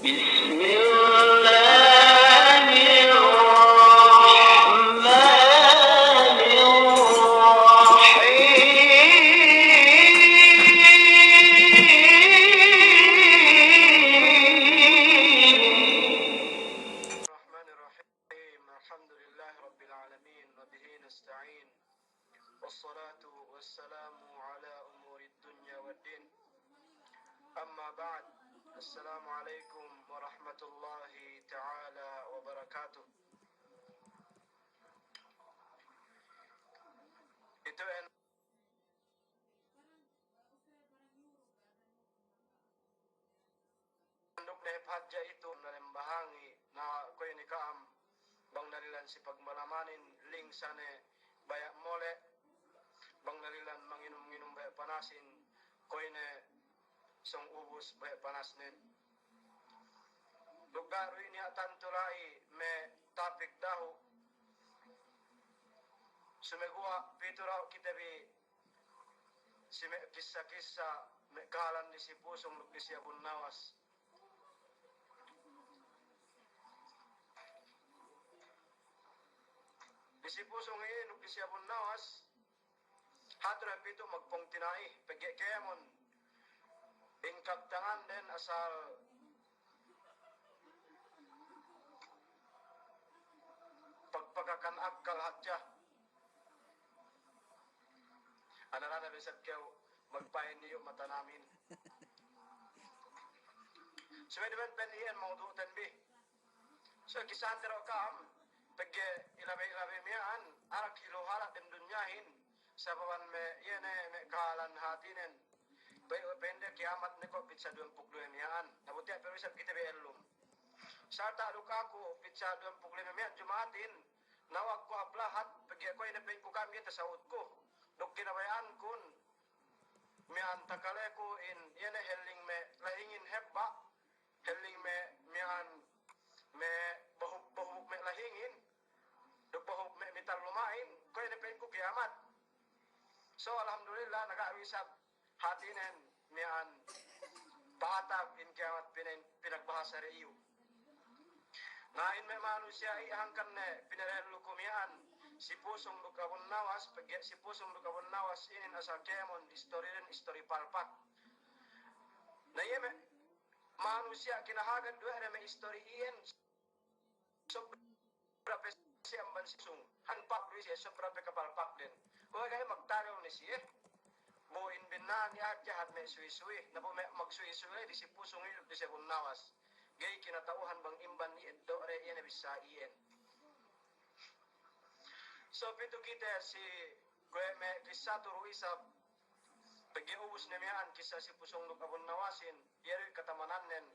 بسم الله الرحمن الرحيم الحمد لله رب العالمين وبه نستعين والصلاة والسلام على أمور الدنيا والدين أما بعد السلام عليكم ورحمة الله تعالى وبركاته. Ito ay nandok na ipahadya ito na limbahangi na koy ni kaam bang nalilan si pagmalamanin ling sane baya mole bang nalilan manginom-nginom baya panasin koy ne song ubus baya panasnin lugar ini atan tulai me topik dahu sumegua piturau kita bi si me kisah-kisah me kalan ni si pusong luk si abun nawas di si pusong ini luk si abun nawas hatra pito magpong tinai pagge kemon ingkap tangan den asal pagpagakan akal hatya anarana besat kau magpain niyo mata namin suwede pen iyan maudu tanbi so kisan tero kam pagge ilabe mian arak kilo halak den dunyahin sababan me yene me kalan hatinen pende kiamat ne ko pizza 22 mian nabuti pero isab kita be elum sarta lukaku pizza 25 mian jumatin nawag ko aplahat pagge ko ina pen ko kami ta saud ko dok kinabayan kun mian takale ko in yene helling me lahingin hebba helling me mian me bahuk me lahingin dok bahuk me mital lumain ko ina pen ko kiamat so alhamdulillah nagawisab hatinen mian paatag in kiamat pinagbahasa riyo ngain me manusia ihangkan ne pinarelo kumian si pusong lukabon nawas pagya si pusong lukabon nawas inin asa kemon story palpak na yeme manusia kinahagan dua na may story iyan sobra pesi ang bansisong hanpak dua siya sobra pe kapalpak din huwag kayo magtagaw ni siya buin binan niya jahat may suwi-suwi na po magsuwi-suwi di si pusong ilog di siya kung nawas gay kinatauhan bang imban ni Eddo re yan bisa iyan so pito kita si gue me kisah turu isab pag-iubos na miyan kisah si pusong lukabon nawasin yari katamananen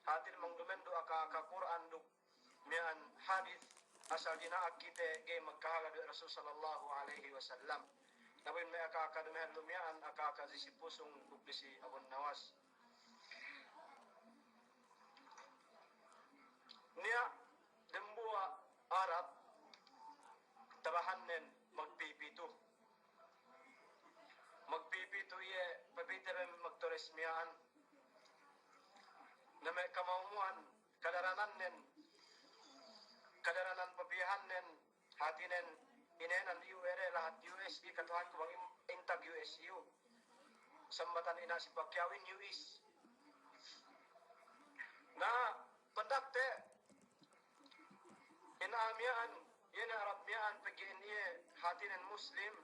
hatin mang dumendo aka Quran duk miyan hadith asal dinaag kita gay magkahala do Rasul sallallahu alaihi wasallam nabin may aka dumehan lumiyan aka si pusong duk si abon nawas niya dembuwa Arab tabahannen magpipito iye pagpiteren magturismiyaan na may kamaumuan kadaranan pabihannen hatinen inenan URE lahat USE katuhan ko bang intag USU sambatan ina si Pakyawin US na pandakte inamian yan Arab miyan pagin iye hatinen Muslim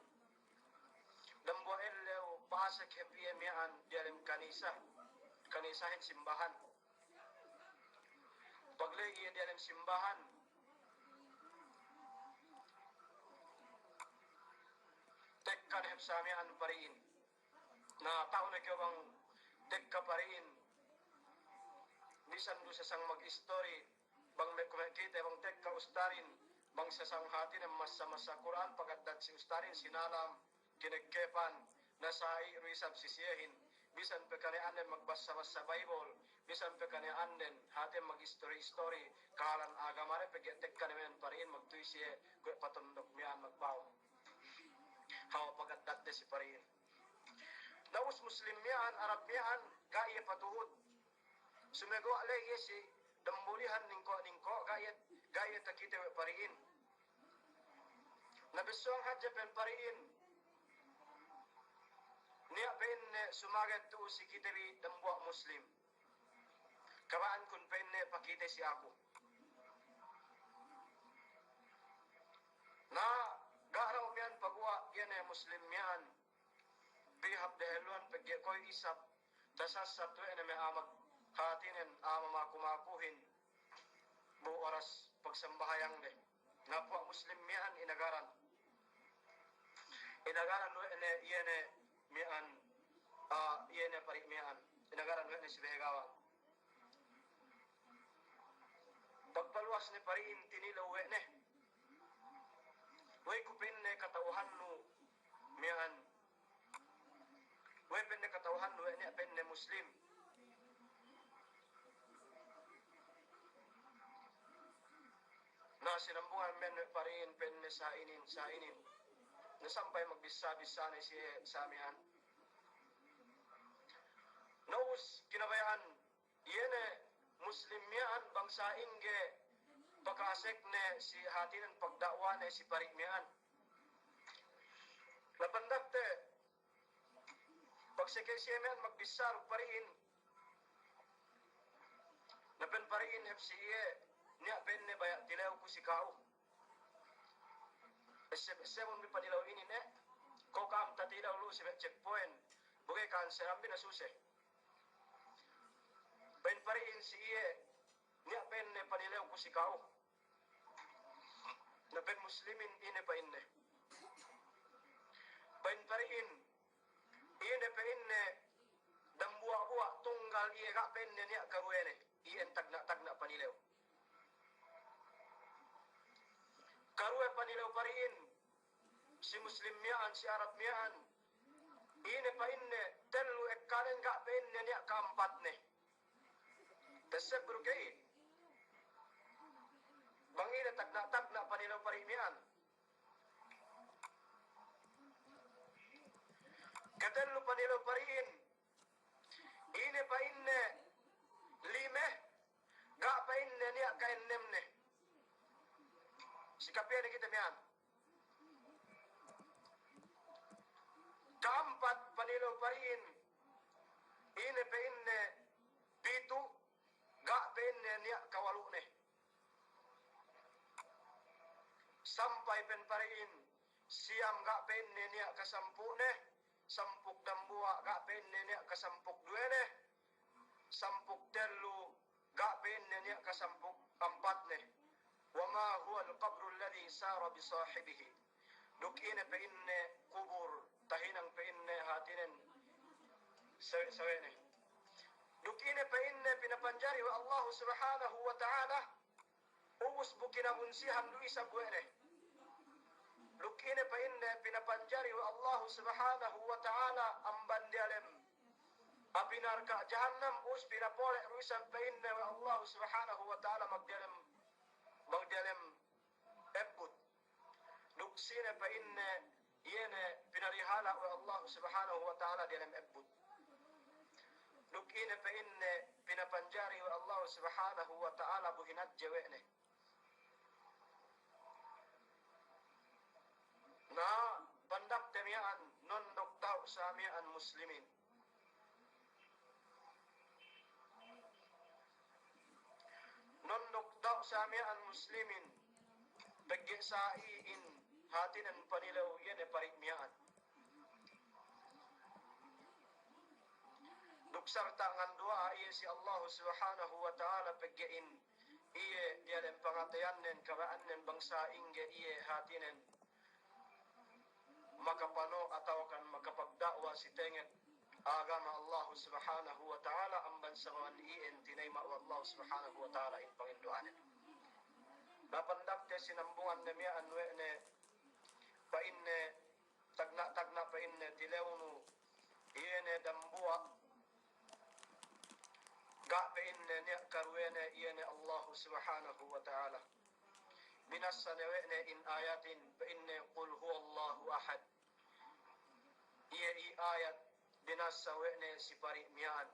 dambo ellew pasak hepiye miyan dialim kanisahin simbahan paglegi dialim simbahan tekkan hepsamian pariin na tao na kyo bang tekka pariin bisan do sa sang mag-story bang may kumikita bang tekka ustarin bang sa sang hati ng masa Quran pagkatdat si ustarin sinalam kinagkepan nasai risab sisiyahin bisan pe kanianen magbasa sa Bible bisan pe kanianen hati mag-story kalan agamare pagyatek kanimen parin magtuy siya patundok miyan magbaw hawa pagkatdat si parin daus muslim miyan Arab miyan gaya patuhod Sumego lagi si dambulihan ningko gayat takite we pariin. Nabisuang hadja pen pariin. Niya pen sumagat tu si kitabi dambuak Muslim. Kabaan kun pen pakite si ako. Na garaw miyan pagwa yan Muslim miyan. Bihap daheluan pagya ko'y isap. Tasas sa tuwe na may amag hatinin makumakuhin. Bu oras pagsambahayang de. Nga po Muslim miyan inagaran. Inagaran lo yan miyan. Yan parik miyan. Inagaran lo yan si Behegawa. Pagpaluwas ni pariin tinilaw ne. Way kupin ne katauhan no miyan. Way pen ne katauhan no ne pen ne Muslim. Na sinambungan men pariin pen ne sa inin. Nasampay magbisa-bisa ni si samihan. Naus kinabayaan yene Muslim miyan bangsa inge pagkasek ne si hatinan pagdakwa ne si parik miyan. Lapandakte pagsekay siya miyan magbisar pariin. Napen pariin FCE niya pen ne bayak tilaw ko si kao. Semon mi panilaw ini ne ko kam tatilaw lu si checkpoint bugay cancer ambi na suse. Pen pariin si iye niya pen ne panilaw ko si kao. Na pen Muslimin ine pa inne. Pen pariin ine pa inne dambuwa-buwa tunggal iye ka pen ne niya karuene iyen tagna panilaw. Karuwe panilaw pariin si Muslim miyaan si Arab miyaan ine pa inne telu ekkalen ka pen ne niya kaampat ne. Tesep berukay. Bangina tagna panilaw parimian. Katelu panilaw pariin. Ine pa inne lime. Ga pa inne niya kainnem ne. Sikapya na kita miyan. Kaampat panilaw pariin. Ine pa inne pitu. Ga pa inne niya kawalu ne. Sampai pen pariin siam ga pen niya kasampu ne sampuk dambuwa ga pen niya kasampuk due ne sampuk telu ga pen niya kasampuk empat ne wama huwa al-qabr alladhi sara bi sahibihi dukine pe inne kubur tahinang pe inne hatinen sawe ne dukine pe inne pinapanjari wa Allah subhanahu wa ta'ala ubus bukina unsihan luisa buene lukine pa inne pinapanjari wa Allah subhanahu wa ta'ala ambandialem apinar ka jahannam us pinapole ruisan pa inne wa Allah subhanahu wa ta'ala magdialem ebut luksine pa inne yene pinarihala wa Allah subhanahu wa ta'ala dialem ebut lukine pa inne pinapanjari wa Allah subhanahu wa ta'ala buhinat jewene na bandak temiyaan non doktaw sa miyaan Muslimin. Non doktaw sa miyaan Muslimin. Pagge sa iin hatinan panilaw yan parik miyaan. Duksar tangan dua iya si Allah subhanahu wa ta'ala paggein iye dialem pangatayan nen kabaan nen bangsa inge iye hatinan makapano atau kan makapagdakwa si tenget agama Allah subhanahu wa ta'ala ang bansawan iin tinayma wa Allah subhanahu wa ta'ala in panginduanin. Napandak te sinambungan na miya anwe ne pa inne tagna pa inne tilewnu iene dambuwa ga pa inne niya karwene iene Allah subhanahu wa ta'ala. Binasa ne in ayatin fa inne qul huwa Allahu ahad. Iya i ayat binasa ne si pari miyan.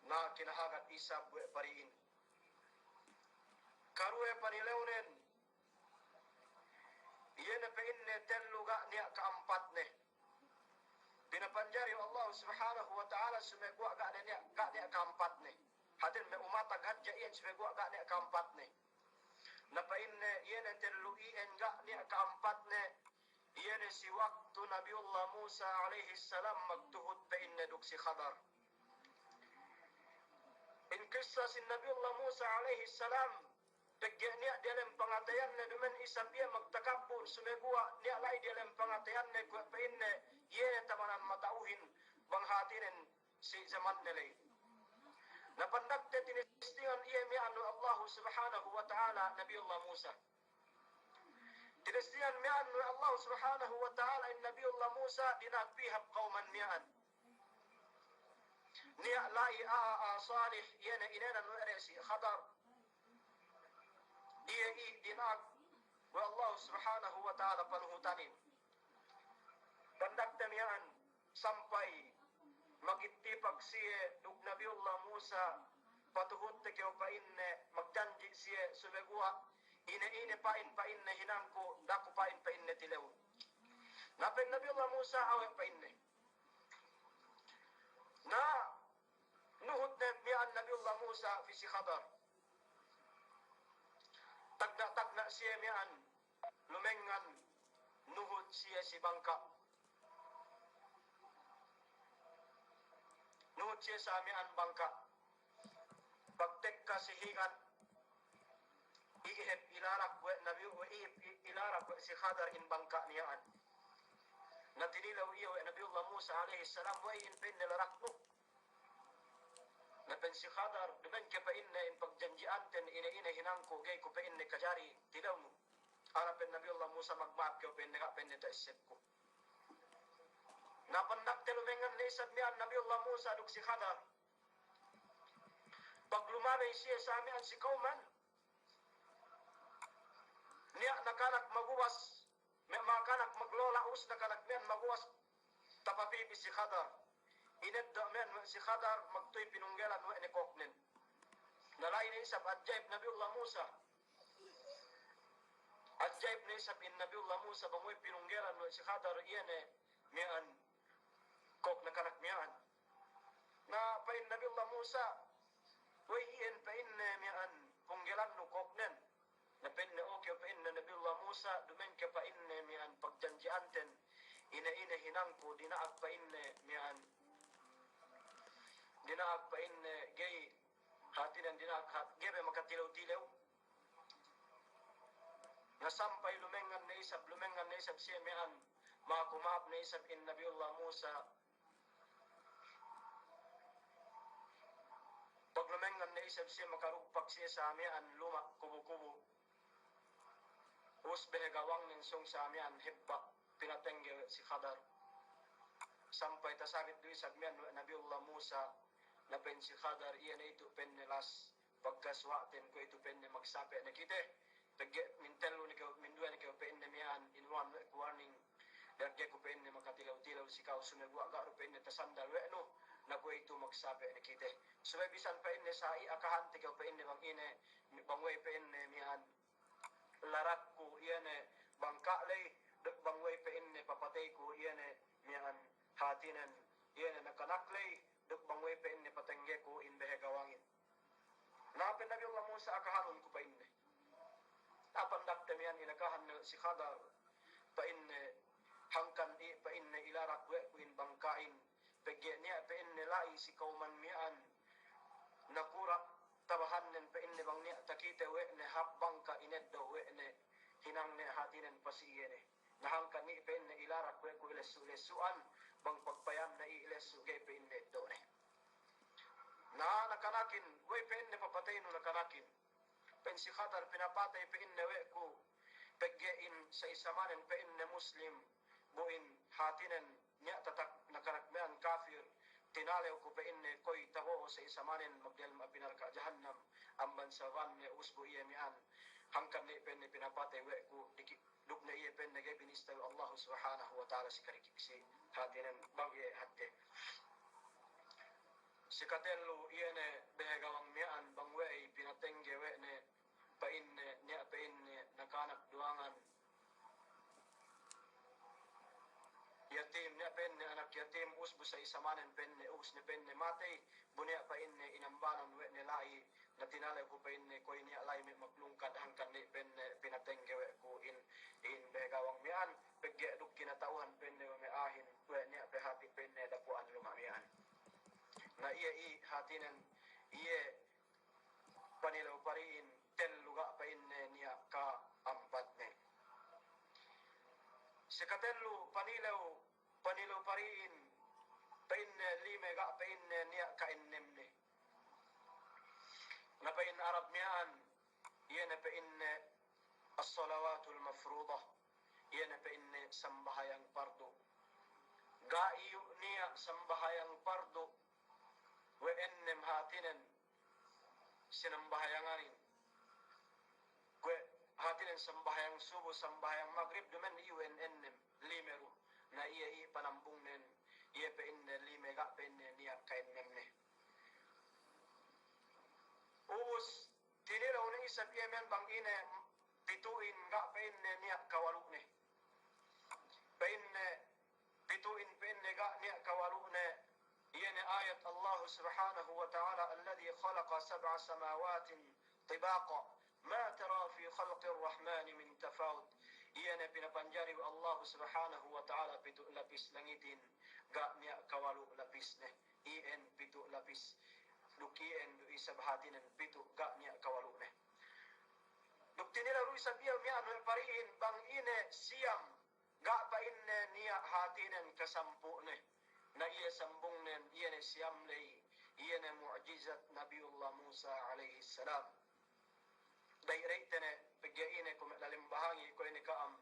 na kinahagat isab we pariin. Karue panileunen, iyan na painne telluga niya kaampat ne. Pinapanjari Allah subhanahu wa ta'ala sumegwa ga niya kaampat ne. Hadin me umatag hadja iyan sumegwa ga niya kaampat ne. Na painne iyan na telluien ga niya kaampat ne. Iyan si waktu Nabiullah Musa alaihi salam magtuhod painne duk si Khadar. In kisah si Nabiullah Musa alaihi salam, pagya niya dalam pangatayan na duman isang biya magtakabur, sumegwa niya lay dalam pangatayan na kuwapain na iyan tamanan matauhin banghatinin si zaman nilay. Napandagte tinistingan iya miya anu Allah subhanahu wa ta'ala Nabiullah Musa. Tinistingan miya anu Allah subhanahu wa ta'ala in Nabiullah Musa dinagpihap kauman miyaan. Niya lai salih iyan na inanan nuere si Khadar. Iya dinag wa Allah subhanahu wa ta'ala panuhutanin. Pandagte miyaan sampai magitipag siya nung Nabiullah Musa patuhod te kyo painne magjanji siya sumegwa ine pain na hinangko dako pain na tilaw. Napeng Nabiullah Musa awe painne. Na nuhod na miyaan Nabiullah Musa fi si Khadar. Tagna siya miyaan lumengan nuhod siya si bangka. Nuhod siya sa miyaan bangka. Pagtek ka si hingan iihip ilarak si Khadar in bangka niyaan. Na tinilaw iyo Nabiullah Musa alaihi salam way in pen nilarak mo. Na pen si Khadar dumen ke pa inna in pagjanjianten ina hinangko gay ko pa inna kajari tilaw mo. Ara pen Nabiullah Musa magmaap ke pen nega pen nita isip ko. Napandak telumengan na isab miyan Nabiullah Musa duk si Khadar. Pag lumamay siya sa amihan si kauman, niya nakanak maguwas, may makanak maglola us nakanak miyan maguwas tapapipi si Khadar. Inedda miyan si Khadar magtoy pinunggelan wa ni koknen. Nalay na isab adjaib Nabiullah Musa. Adjaib na isab in Nabiullah Musa bangoy pinunggelan wa si Khadar iyan miyan kok nakanak miyan. Na pain Nabiullah Musa, way iyan pain miyan punggelan no koknen. Na pain na okay pain na Nabiullah Musa, dumen ka pain miyan pagjanjianten, ina hinangko, dinaag pain miyan, dinaag pain gay, hatinan dinaag gebe makatilaw-tilaw. Nasampay lumengan na isab siya miyan, makumahap na isab in Nabiullah Musa. Paglumengan na isab siya makarugpak siya sa amihan luma kubo-kubo. Us benegawang ninsong sa amihan hibba pinatengge si Khadar. Sampay tasagit doy sa amihan Nabiullah Musa na pen si Khadar iyan ito pen nilas pagkaswaten ko ito pen magsape na kite. Mintelo ni ko mindua ni ko pen mihan in one warning. Dagge ko pen makatilaw-tilaw si kao sumegwa ka pen tasandal we no. Na ko ito magsabi na kita. So may bisan pa inne sa iakahan tigaw pa inne bang ine bangway pa inne mihan larak ko iyan bangka lay bangway pa inne papatay ko iyan mihan hatinan iyan nakanaklay duk bangway pa inne patengge ko in behegawangin. Napin Nabiullah Musa akahanon ko pa inne. Napandak tamihan inakahan si Khadar pa inne hangkan pa inne ilarak we ko in bangkain. Pagya niya pa nilai si kauman miyan nakura tabahan nen pa bang niya takite we ne habang ka ineddo we ne hinang ne hatinen pasiyene nahangka ni pa ilarak we ko ilesuan bang pagpayam na ilesu gay pa ineddo ne na nakanakin we pa papatay no nakanakin pen si Khadar pinapatay pa we ko pagya in sa isamanen pa Muslim buin hatinen niya tatak nakarakmean kafir tinalew ko pa inne koy tawo sa isamanin magdel mapinal ka jahannam amban sa van niya usbo iya mian hangkan ni pen pinapatay we ko duk na iya pen nagay binista Allah subhanahu wa ta'ala si karikiksi hatinan bagye hatte Sikatelu iene behegawang mian bangwei pinatengge wene painne nakanak duangan yatim ne penne anak yatim usbu sa isamanen penne usne penne matei bunia painne inambanan wene lai natinale ku painne ko ini alai me maklungkat hangkan ne penne pinatengge we ku in behegawang mian pegge duk kinatauhan penne me ahin wene pe hati penne dapuan rumah mian na iya i hatinen iye panilaw pariin telluga pa inne niya ka ampat ne. Sikatellu panilaw pariin pa inne lime ga pa inne niya ka innem ne. Na pa in Arab miyaan iye na pa inne as-salawatul mafruḍah iye na pa inne sambahayang pardo. Ga iyo niya sambahayang pardo wa ennem hatinen sinambahayanganin kwe hatinen sambayang subuh sambayang maghrib dumen iwen ennem limeru na iya i panambung nen iya pe inne lime ga pe inne niya kainnem ne us tiniraw na isab yemen bang ine pituin ga pe inne niya kawalu ne pe inne pituin pe inne ga niya kawalu ne ين آية الله سبحانه وتعالى الذي خلق 7 سماوات طباقا ما ترى في خلق الرحمن من تفاوت ين بنبنجاري الله سبحانه وتعالى بتو لبس لنجدين قامي كوالو لبسنه إن بتو لبس لكي إن يسبحاتين بتو قامي كوالو نه لكتني لو يسبيه ميان البريئين بان إن سيام قاب إن نيا هاتين كسمبونه na iya sambung nen iya ne siam lei iya ne mu'jizat Nabiullah Musa alaihi salam dai reitene pegaine ko lalim bahangi ko ini kaam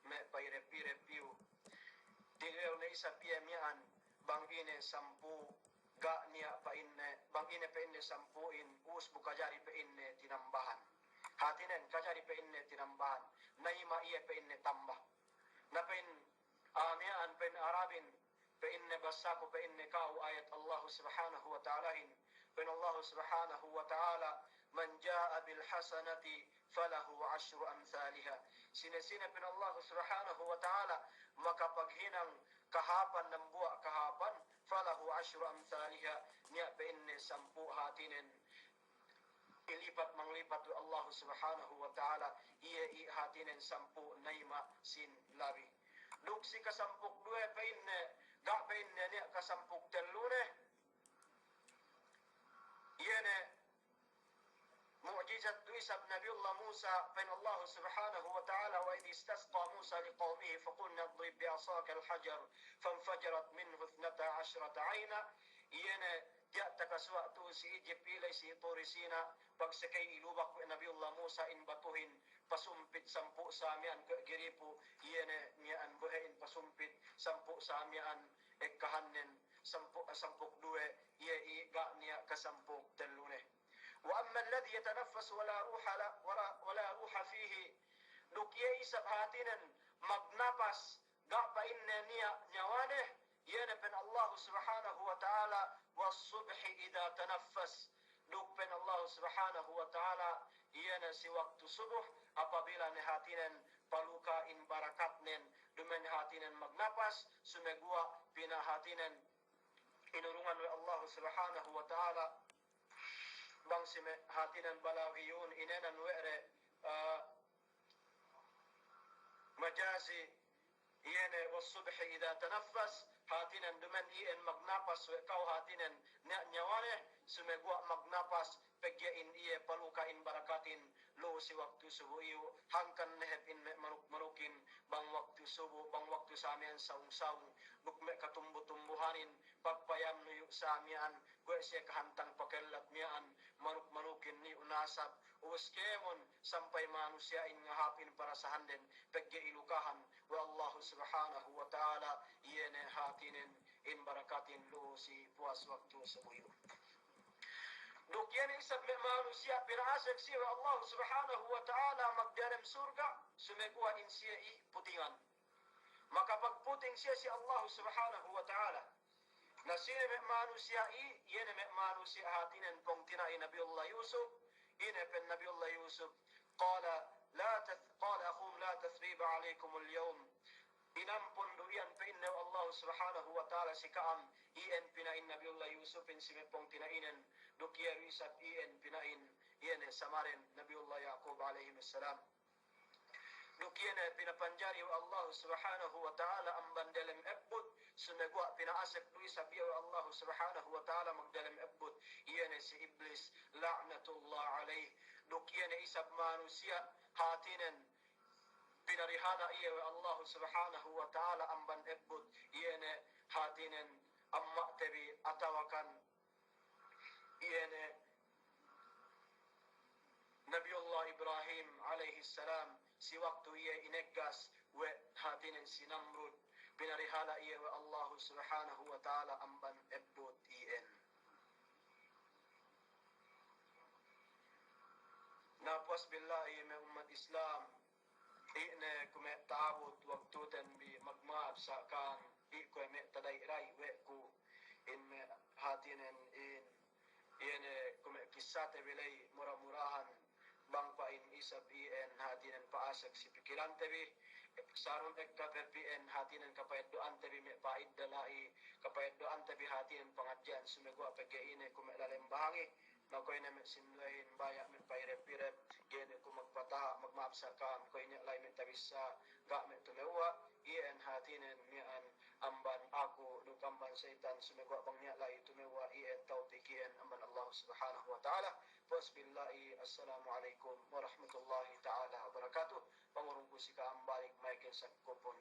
me paire pire piu dileo ne isa pia mian bang ine sampu ga nia pa inne bang ine pa inne sampuin us bukajari pa inne tinambahan hatinen kajari pa inne tinambahan naima iya pa inne tambah na pen amian pen arabin فإن بساكو فإن كاو آية الله سبحانه وتعالى فإن الله سبحانه وتعالى من جاء بالحسنة فله 10 أمثالها سنة من الله سبحانه وتعالى maka paghinang kahapan ng buwa kahapan falahu 10 أمثالها niya فإن sampu hatinin ilipat manglipat Allah subhanahu wa ta'ala iya i hatinin sampu naima sin labi duksi kasampuk dua painne ga painne ni kasampuk telune yene معجزة عيسى نبي الله موسى بين الله سبحانه وتعالى وإذ استسقى موسى لقومه فقلنا اضرب بعصاك الحجر فانفجرت منه 12 عينا ينا جاءتك سوأتو si Egypt ilay si Torisina pag sakay ilubak Nabiullah Musa in batuhin pasumpit sampu sa amian giripo yene mian buhain pasumpit sampu sa amian ekkahannen sampuk duwe ye iga niya kasampuk telune wa amma alladhi yatanaffas wala ruha fihi dukiye isabhatinan magnapas ga pa inne niya nyawane yene pen Allah subhanahu wa ta'ala والصبح إذا تنفس لوبن الله سبحانه وتعالى ينا si waktu subuh apabila nehatinan paluka in barakatnen dumen hatinan magnapas sumegua pinahatinan inurungan wa Allah subhanahu wa ta'ala bang sime hatinan balagiyun inenan were majazi yene والصبح إذا تنفس hatinan dumen ien magnapas kau hatinan nyawane sumegwa magnapas pegyain iye palukain barakatin lo si waktu subuh iyo hangkan nehepin manukin bang waktu subuh bang waktu samian saung-saung bukme katumbu-tumbuhanin pagpayam nuyo samian gue siya kahantang pakelat mian manukin ni unasab uskemon sampai manusia in ngahapin para sa handen pegya ilukahan wa Allah subhanahu wa ta'ala yene hatinen in barakatin lo si puas waktu subuh duk yan isab me manusia pinasag siya Allah subhanahu wa ta'ala magdarem surga sumegwa in siya i putingan makapagputing siya si Allah subhanahu wa ta'ala Nasine me manusia yene me manusia hatinen pong tinai Nabiullah Yusuf ine pen Nabiullah Yusuf qala qala akhum la tathriba alaykum al-yawm inampun duian pe inna Allah subhanahu wa ta'ala sikam ien pinain Nabiullah Yusuf in sime pong tinainen dukia wisap ien pinain yene samaren Nabiullah Yaqub alaihi salam dukiene pinapanjari wa Allah subhanahu wa ta'ala amban dalam ebut sumegwa pinaasep luisa biya wa Allah subhanahu wa ta'ala magdalam ebut yene si iblis la'natullah alaih dukiene isab manusia hatinen pinarihala iya wa Allah subhanahu wa ta'ala amban ebut yene hatinen amma tebi atawakan yene Nabiullah Ibrahim alaihi salam si waktu ia inegas we hatinen si Namrud pinarihala iya wa Allah subhanahu wa ta'ala amban ebut ien napuas billahi me umat Islam ine kume taawut waktu ten bi magmaab sa kan ko me taday rai we ku in me hatinen in ine kume kisate bilay mura-murahan bangpa in isab en hatinen paasak si pikiran tebi sarun ekka perpien hatinen kapayat doan tebi me paid dalai kapayat doan tebi hatinen pengajian sumego apege ine kume lalem bahangi na koy na sinlain baya me pairep-irep gene ko magpata magmaapsakan koy nya lay me tabisa ga me tumewa ien hatinen mian amban ako dukamban syaitan sumego bang nya lay tumewa ien tawtikien amban Allah subhanahu wa ta'ala bismillahi assalamu alaikum warahmatullahi ta'ala wabarakatuh pangurung ko si kaambalik Michael Sakopon